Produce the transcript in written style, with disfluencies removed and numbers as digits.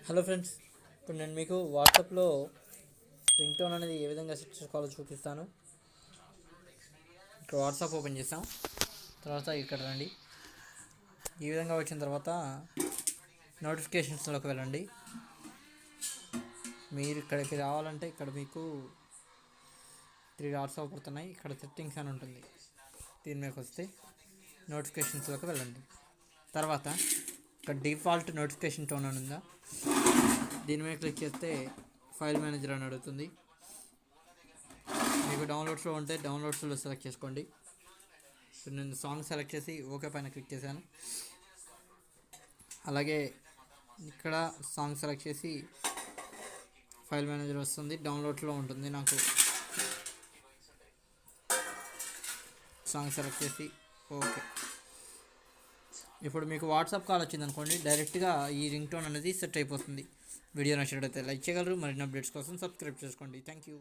Hello friends, ఇప్పుడు నేను మీకు వాట్సాప్లో రింగ్ టోన్ అనేది ఏ విధంగా సెట్ చేసుకోవాలో చూపిస్తాను. ఇక్కడ వాట్సాప్ ఓపెన్ చేసాం. తర్వాత ఇక్కడ రండి. ఈ విధంగా వచ్చిన తర్వాత నోటిఫికేషన్స్లోకి వెళ్ళండి. మీరు ఇక్కడికి రావాలంటే ఇక్కడ మీకు 3 డాట్స్ అవుపడుతున్నాయి. ఇక్కడ సెట్టింగ్స్ అని ఉంటుంది. దీని మీదకి వస్తే నోటిఫికేషన్స్లోకి వెళ్ళండి. తర్వాత ఇక్కడ డిఫాల్ట్ నోటిఫికేషన్ టోన్ అని ఉందా, దీని మీద క్లిక్ చేస్తే ఫైల్ మేనేజర్ అని అడుగుతుంది. మీకు డౌన్లోడ్స్లో ఉంటే డౌన్లోడ్స్లో సెలెక్ట్ చేసుకోండి. ఇప్పుడు నేను సాంగ్ సెలెక్ట్ చేసి ఓకే పైన క్లిక్ చేశాను. అలాగే ఇక్కడ సాంగ్ సెలెక్ట్ చేసి ఫైల్ మేనేజర్ వస్తుంది, డౌన్లోడ్స్లో ఉంటుంది. నాకు సాంగ్ సెలెక్ట్ చేసి ఓకే. ఇప్పుడు మీకు వాట్సాప్ కాల్ వచ్చింది అనుకోండి, డైరెక్ట్గా ఈ రింగ్ టోన్ అనేది సెట్ అయిపోతుంది. వీడియో నచ్చినట్లయితే లైక్ చేయగలరు. మరిన్ని అప్డేట్స్ కోసం సబ్స్క్రైబ్ చేసుకోండి. Thank you.